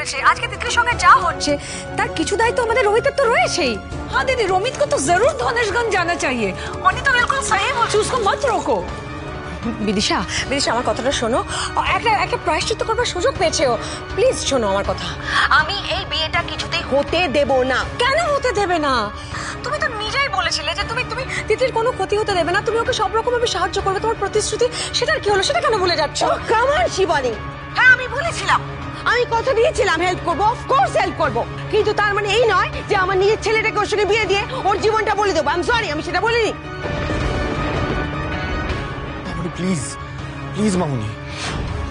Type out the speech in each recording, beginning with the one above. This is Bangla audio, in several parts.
চলছে, আজকে তিতলির সঙ্গে যা হচ্ছে তার কিছু দায়িত্ব আমাদের রোহিতের তো রয়েছেই। हाँ दीदी, रोमित को तो जरूर धनेशगंज जाना चाहिए। मनी तो बिल्कुल सही बोलছে, उसको मत रोको। বিদিশা, বিদিশা আমার কথাটা শোনো, একটা প্রায়শ্চিত্ত করবার সুযোগ পেয়েছে ও। প্লিজ শোনো আমার কথা, আমি এই বিয়েটা কিছুতেই হতে দেব না। কেন হতে দেবে না? তুমি তো নিজেই বলেছিলে যে তুমি তিতির কোনো ক্ষতি হতে দেবে না, তুমি ওকে সব রকম ভাবে সাহায্য করবে, তোমার প্রতিশ্রুতি। সেটার কি হলো? সেটা কেন ভুলে যাচ্ছ? কামান শিবানী, হ্যাঁ আমি বলেছিলাম, আমি কথা দিয়েছিলাম হেল্প করবো, অফকোর্স হেল্প করবো, কিন্তু তার মানে এই নয় যে আমার নিজের ছেলেটাকে ওর সঙ্গে বিয়ে দিয়ে ওর জীবনটা বলে দেবো। আই এম সরি, আমি সেটা বলিনি। প্লিজ প্লিজ মামুনি,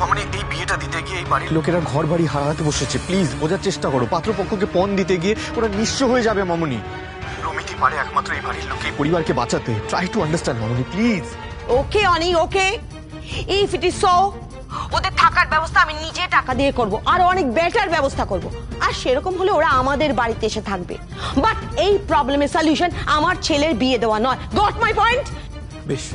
মামুনি এই বিয়েটা দিতে গিয়ে এই বাড়ির লোকেরা ঘর বাড়ি হারাতে বসেছে। প্লিজ বোঝার চেষ্টা করো, পাত্রপক্ষকে পণ দিতে গিয়ে ওরা নিঃস্ব হয়ে যাবে মামুনি। রমিতই পারে একমাত্র এই বাড়ির লোক এই পরিবারকে বাঁচাতে। ট্রাই টু আন্ডারস্ট্যান্ড মামুনি, please. Okay Oni, okay, if it is so, ওদের থাকার ব্যবস্থা আমি নিজে টাকা দিয়ে করব, আর অনেক বেটার ব্যবস্থা করব। আর সেরকম হলে ওরা আমাদের বাড়িতে এসে থাকবে। বাট এই প্রবলেমের সলিউশন আমার ছেলের বিয়ে দেওয়া নয়। Got my point? বেশ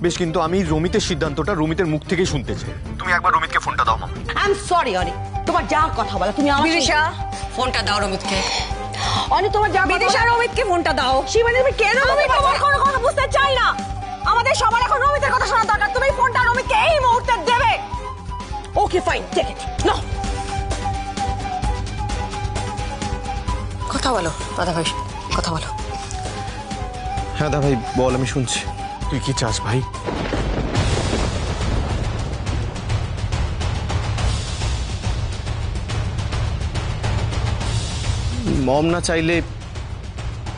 বেশ, কিন্তু আমি রমিতের সিদ্ধান্তটা রমিতের মুখ থেকেই শুনতে চাই। তুমি একবার রমিতকে ফোনটা দাও মামুনি। আই এম সরি অনি, তোমার যা কথা বলা তুমি আমার। বিদিশা ফোনটা দাও রমিতকে। অনি তোমার যা। বিদিশা রমিতকে ফোনটা দাও। শিবানী, তুমি কেন আমি তোমার কোনো কথা বুঝতে চাই না। আমাদের সবার এখন রমিতের কথা শোনা দরকার। তুমি ফোনটা রমিতকে এই মুহূর্তে দেবে। ওকে ফাইন, টেক ইট নাও। কথা বলো দাদা ভাই, কথা বলো। হ্যাঁ দা ভাই বল, আমি শুনছি। তুই কি চাস ভাই? মম না চাইলে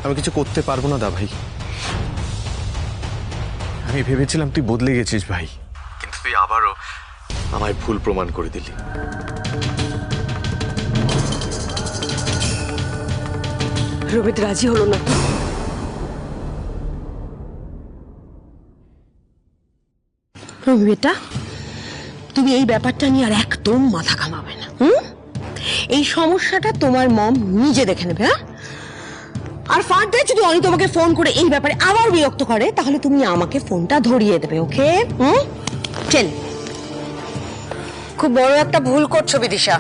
আমি কিছু করতে পারবো না দা ভাই। আমি ভেবেছিলাম তুই বদলে গেছিস ভাই, কিন্তু তুই আবারও আমায় ভুল প্রমাণ করে দিলি। রবিত রাজি হলো না। বেটা, তুমি এই ব্যাপারটা নিয়ে আর একদম মাথা ঘামাবে না। এই সমস্যাটা তোমার মম নিজে দেখে নেবে। হ্যাঁ, আর ফার্দার যদি অনি তোমাকে ফোন করে এই ব্যাপারে আবার বিরক্ত করে, তাহলে তুমি আমাকে ফোনটা ধরিয়ে দেবে। ওকে? চল। খুব বড় একটা ভুল করছো বিদিশা।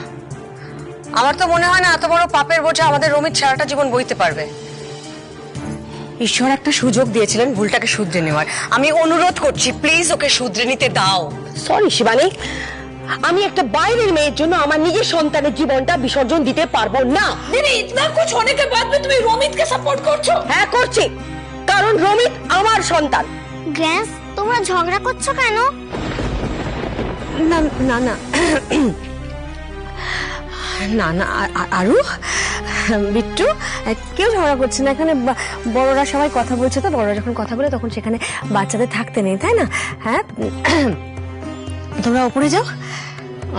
আমার তো মনে হয় না এত বড় পাপের বোঝা আমাদের রমিত সারাটা জীবন বইতে পারবে। ঈশ্বর একটা সুযোগ দিয়েছিলেন ভুলটাকে শুধরে নেওয়ার। আমি অনুরোধ করছি, প্লিজ ওকে শুধরে নিতে দাও। সরি শিবানী, আমি একটা বাইরের মেয়ের জন্য আমার নিজের সন্তানের জীবনটা বিসর্জন দিতে পারবো না। দিদি, ইতনা কুছ হোনে কে বাদ মে তুমি রমিতকে সাপোর্ট করছো? হ্যাঁ করছি, কারণ রমিত আমার সন্তান। গ্যাস, তোমরা ঝগড়া করছো কেন? না না না না না, আরু, বিট্টু, কেউ ঝগড়া করছে না এখানে। বড়রা সবাই কথা বলছে, তো বড়রা যখন কথা বলে তখন সেখানে বাচ্চাদের থাকতে নেই, তাই না? হ্যাঁ, তোমরা উপরে যাও।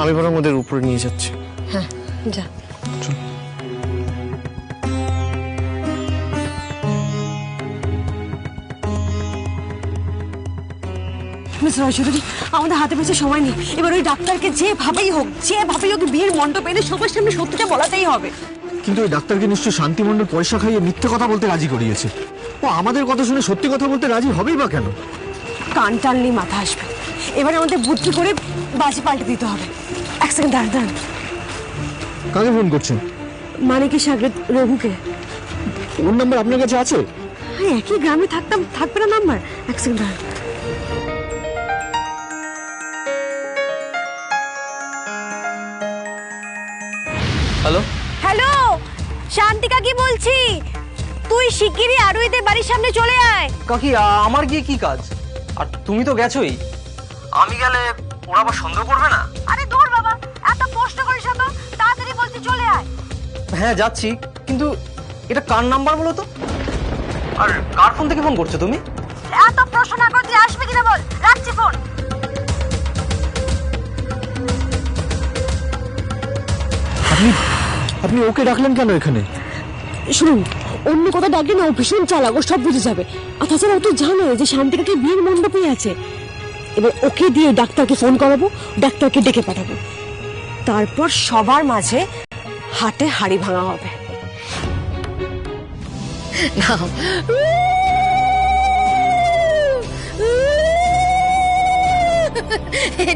আমি বরং ওদের উপরে নিয়ে যাচ্ছি। হ্যাঁ যা। মিস রাজচৌধুরী, আমাদের হাতে বেশি সময় নেই। এবার ওই ডাক্তারকে যেভাবেই হোক বিয়ের মণ্ডপে এনে সবার সামনে সত্যিটা বলাতেই হবে। কিন্তু ওই ডাক্তারকে নিশ্চয় শান্তিমণ্ডল পয়সা খাইয়ে মিথ্যে কথা বলতে রাজি করিয়েছে। ও আমাদের কথা শুনে সত্যি কথা বলতে রাজি হবেই বা কেন? কান টানলেই মাথা আসবে। এবারে আমাদের বুদ্ধি করে বাজি পাল্টে দিতে হবে। এক সেকেন্ড দাঁড়ান। কাকে ফোন করছেন? মানিকের সাগরে রঘুকে। ওর নাম্বার আপনার কাছে আছে? হ্যাঁ, একই গ্রামে থাকতাম, থাকবে না নাম্বার? এক সেকেন্ড দাঁড়ান। হ্যালো হ্যালো, শান্তিকা কি বলছি, তুই শিগগিরই আরুইদের বাড়ির সামনে চলে আয়। কাকি, আমার গিয়ে কি কাজ? আর তুমি তো গেছোই, আমি গেলে ওরা আবার সন্দেহ করবে না? আরে দূর বাবা, এত কষ্ট করিস না তো, তাড়াতাড়ি বলছি চলে আয়। হ্যাঁ যাচ্ছি, কিন্তু এটা কার নাম্বার বলো তো? আর কার ফোন থেকে ফোন করছো তুমি? এত প্রশ্ন না করে তুই আসবি কিনা বল। রাখছি ফোন। আপনি ওকে ডাকলেন কেন এখানে? শুনুন, অন্য কথা ডাকলে না, ও ভীষণ চালাক, ও সব বুঝে যাবে। আর তাছাড়া ও তো জানে যে শান্তিকাকে বিয়ের মণ্ডপে আছে। এবার ওকে দিয়ে ডাক্তারকে ফোন করাবো, ডাক্তারকে ডেকে পাঠাবো, তারপর সবার মাঝে হাটে হাড়ি ভাঙা হবে।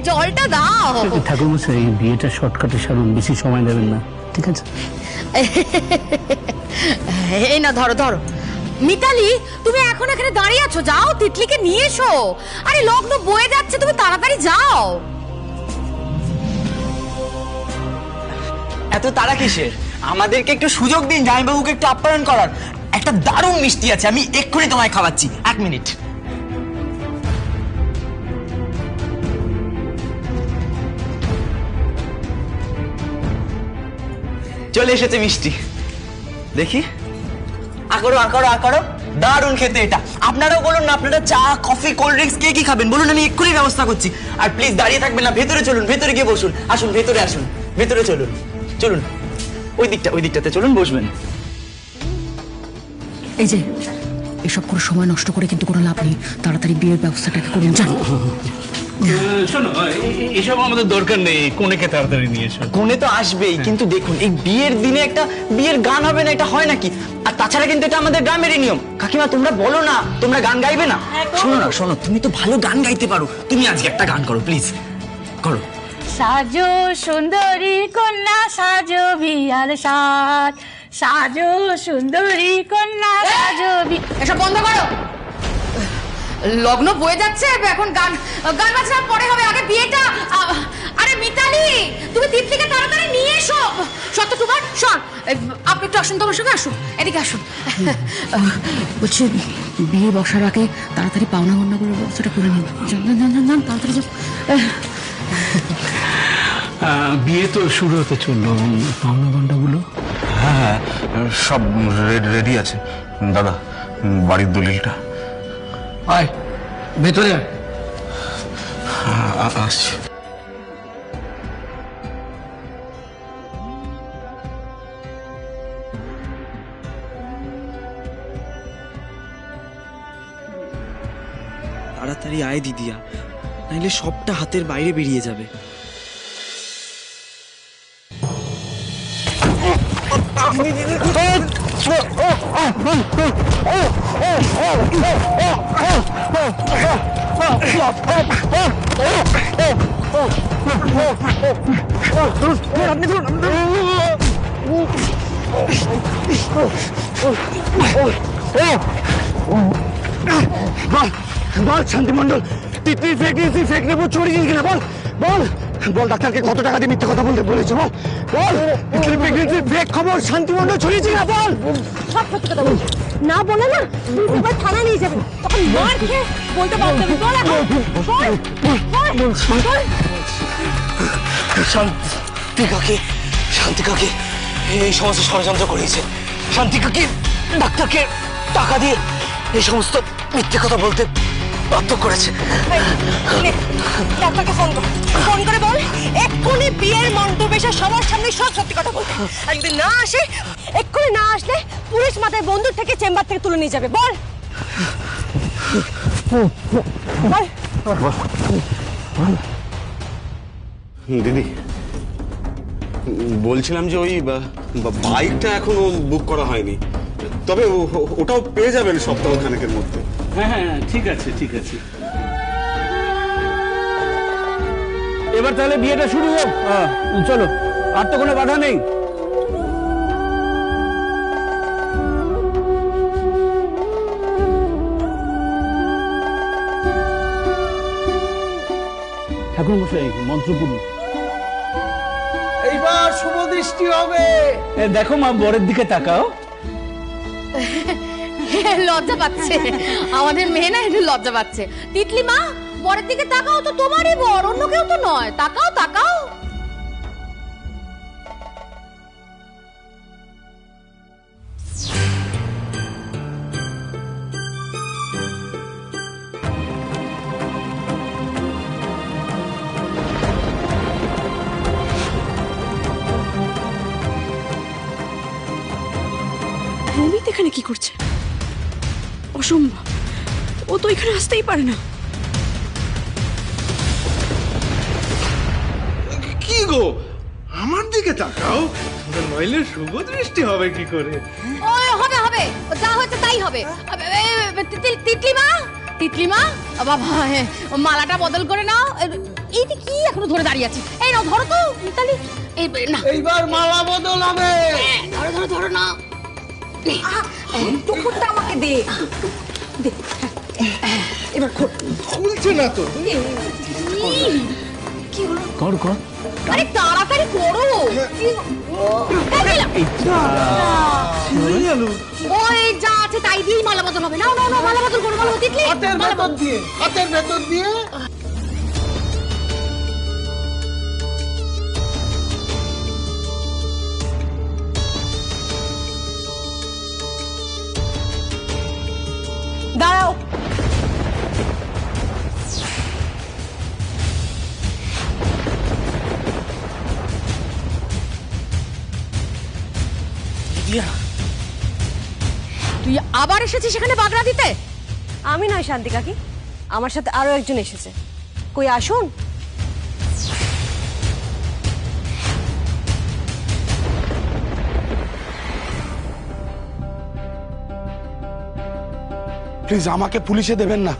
জলটা দাও। ঠাকুরমশাই এই বিয়েটা শর্টকাটে সারুন, বেশি সময় নেবেন না, ঠিক আছে? এই না ধরো ধরো। মিতালি, তুমি এখন এখানে দাঁড়িয়ে আছো, যাও তিতলিকে নিয়ে এসো। আরে লগ্ন বয়ে যাচ্ছে, তুমি তাড়াতাড়ি যাও। এত তাড়া কিসের? আমাদেরকে একটু সুযোগ দিন জামাইবাবুকে একটু আপ্যায়ন করার। একটা দারুণ মিষ্টি আছে, আমি এক্ষুনি তোমায় খাওয়াচ্ছি, 1 মিনিট। চলে এসেছে মিষ্টি, দেখি। আকড়ো আকড়ো আকড়ো, দারুণ খেতে এটা। আপনারাও বলুন না, আপনারা চা কফি কোল্ড ড্রিঙ্কস কে কি খাবেন বলুন, আমি এক্ষুনি ব্যবস্থা করছি। আর প্লিজ দাঁড়িয়ে থাকবেন না, ভেতরে চলুন, ভেতরে গিয়ে বসুন। আসুন ভেতরে আসুন, ভেতরে চলুন, চলুন ওই দিকটাতে চলুন, বসবেন। এই যে এসব করে সময় নষ্ট করে কিন্তু কোনো লাভ নেই, তাড়াতাড়ি বিয়ের ব্যবস্থাটাকে করুন, জানো। শোনো, এসব আমাদের দরকার নেই, কোনেকে তাড়াতাড়ি নিয়ে এসো। কোণে তো আসবেই, কিন্তু দেখুন এই বিয়ের দিনে একটা বিয়ের গান হবে না, এটা হয় নাকি? আর তাছাড়া কিন্তু এটা আমাদের গ্রামেরই নিয়ম। কাকিমা তোমরা বলো না, তোমরা গান গাইবে না? শোনো না, শোনো, তুমি তো ভালো গান গাইতে পারো, তুমি আজকে একটা গান করো প্লিজ, করো। সাজো সুন্দরী কন্যা সাজো বিয়ার সাজ, সাজো সুন্দরী কন্যা সাজো এসব বন্ধ করো। লগ্ন বয়ে যাচ্ছে, এখন গান গান বাজনা পরে হবে, আগে বিয়েটা। আরে মিতালি, তুমি তিতলিকে তাড়াতাড়ি নিয়ে এসো। সত্য তোমার শোন, আপনি একটু আসুন, তোমার সঙ্গে আসুন, এদিকে আসুন। বলছি বিয়ে বসার আগে তাড়াতাড়ি পাওনা গন্ডাগুলোর ব্যবস্থাটা করে নিন, যান তাড়াতাড়ি যান। বিয়ে তো শুরু হতে চললো, পাওনা ঘন্টাগুলো। হ্যাঁ, সব রেডি আছে দাদা, বাড়ির দলিলটা। আয় ভেতরে আয়। আসছি। তাড়াতাড়ি আয় দিদিয়া, নাইলে সবটা হাতের বাইরে বেরিয়ে যাবে। বল শান্তি মন্ডল, তিতলি ফেক নিয়েছি, ফেক নেবো, চড়ি দিন কিনা বল বল বল। ডাক্তারকে কত টাকা দিয়ে মিথ্যে কথা বলতে বলেছে বল বল। তিতলি প্রেগনেন্সি ফেক খবর শান্তি মন্ডল ছড়িয়েছি না বল। সব সত্যি কথা বলছি না, বলে না এবার থানায় নিয়ে যাবেন, তখন মার খেয়ে বলতে পারবে। বল এখন, বল বল। শান্তি কাকি এই সমস্ত ষড়যন্ত্র করেছে। শান্তি কাকি ডাক্তারকে টাকা দিয়ে এই সমস্ত মিথ্যে কথা বলতে বাধ্য করেছে। ডাক্তারকে ফোন করে বল এক্ষুনি বিয়ের মণ্ডপে এসে সবার সামনে সব সত্যি কথা বলতে। আর যদি না আসে, এক্ষুনি না আসলে পুলিশ মাথায় বন্দুক থেকে চেম্বার থেকে তুলে নিয়ে যাবে। বল দিদি, বলছিলাম যে ওই বাইকটা এখনো বুক করা হয়নি, তবে ওটাও পেয়ে যাবেন সপ্তাহখানেকের মধ্যে। হ্যাঁ হ্যাঁ, ঠিক আছে ঠিক আছে। এবার তাহলে বিয়েটা শুরু হোক। চলো, আর তো কোনো বাধা নেই। ঠাকুর মশাই মন্ত্র পড়ুন। এইবার শুভ দৃষ্টি হবে। দেখো মা, বরের দিকে তাকাও। লজ্জা পাচ্ছে আমাদের মেয়ে, না একটু লজ্জা পাচ্ছে। তিতলি মা, বরের দিকে তাকাও তো, তোমারই বর, অন্য কেউ তো নয়। তাকাও তাকাও। রমিত এখানে কি করছে? অসম্ভব, ও তো এখানে আসতেই পারে না। কি গো, আমার দিকে তাকাও, নইলে শুভ দৃষ্টি হবে কি করে? হবে হবে, যা হচ্ছে তাই হবে। তিতলি মা, তিতলিমা বাবা হ্যাঁ, মালাটা বদল করে নাও। এইটা কি এখনো ধরে দাঁড়িয়ে আছে? এই নাও ধরো তো মিতালি। এই না এইবার মালা বদল হবে। ধরো ধরো ধরো না। টুকুরটা আমাকে দে। দে। এবার খোল। খুলছে না তো। কর কর। আরে তাড়াতাড়ি করো। ওই যা আছে তাই দিয়েই মালা বদল হবে। নাও নাও নাও মালা বদল করো। মালা তিতলি হাতের ভেতর দিয়ে, হাতের ভেতর দিয়ে। দাঁড়াও। তুই আবার এসেছিস সেখানে বাগড়া দিতে? আমি নয় শান্তি কাকি, আমার সাথে আরো একজন এসেছে। কই আসুন। প্লিজ আমাকে পুলিশে দেবেন না,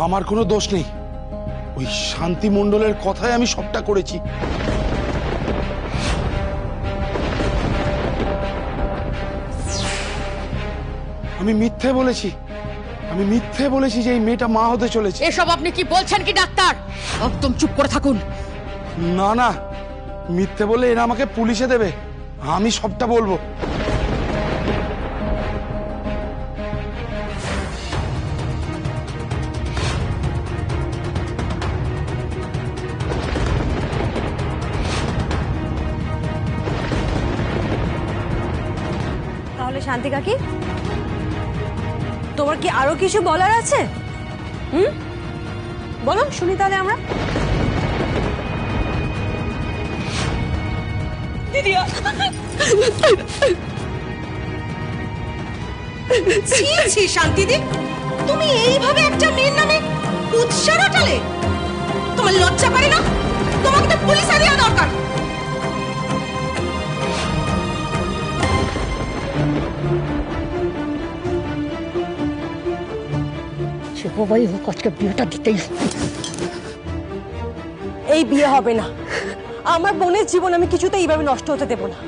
আমার কোনো দোষ নেই। ওই শান্তি মণ্ডলের কথায় আমি সবটা করেছি। আমি মিথ্যে বলেছি যে এই মেয়েটা মা হতে চলেছে। এসব আপনি কি বলছেন কি ডাক্তার? একদম চুপ করে থাকুন। না না, মিথ্যে বলে এরা আমাকে পুলিশে দেবে, আমি সবটা বলবো। তাহলে শান্তি কাকি, তোমার কি আরো কিছু বলার আছে? বলো শুনি তাহলে আমরা। ছি ছি শান্তিদি, তুমি এইভাবে একটা মেয়ের নামে উৎসাহ ওঠালে? তোমার লজ্জা করে না? তোমাকে তো পুলিশে দেওয়া দরকার। বাবাই হোক আজকে বিয়েটা দিতেই। এই বিয়ে হবে না। আমার বোনের জীবন আমি কিছুতে এইভাবে নষ্ট হতে দেব না।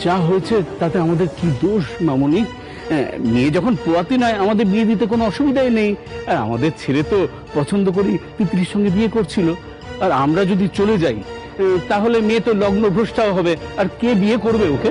যা হয়েছে তাতে আমাদের কি দোষ মামুনি? মেয়ে যখন পোয়াতি নয়, আমাদের বিয়ে দিতে কোনো অসুবিধাই নেই। আর আমাদের ছেলে তো পছন্দ করি তিতলির সঙ্গে বিয়ে করছিল। আর আমরা যদি চলে যাই তাহলে মেয়ে তো লগ্ন ভ্রষ্টাও হবে, আর কে বিয়ে করবে ওকে?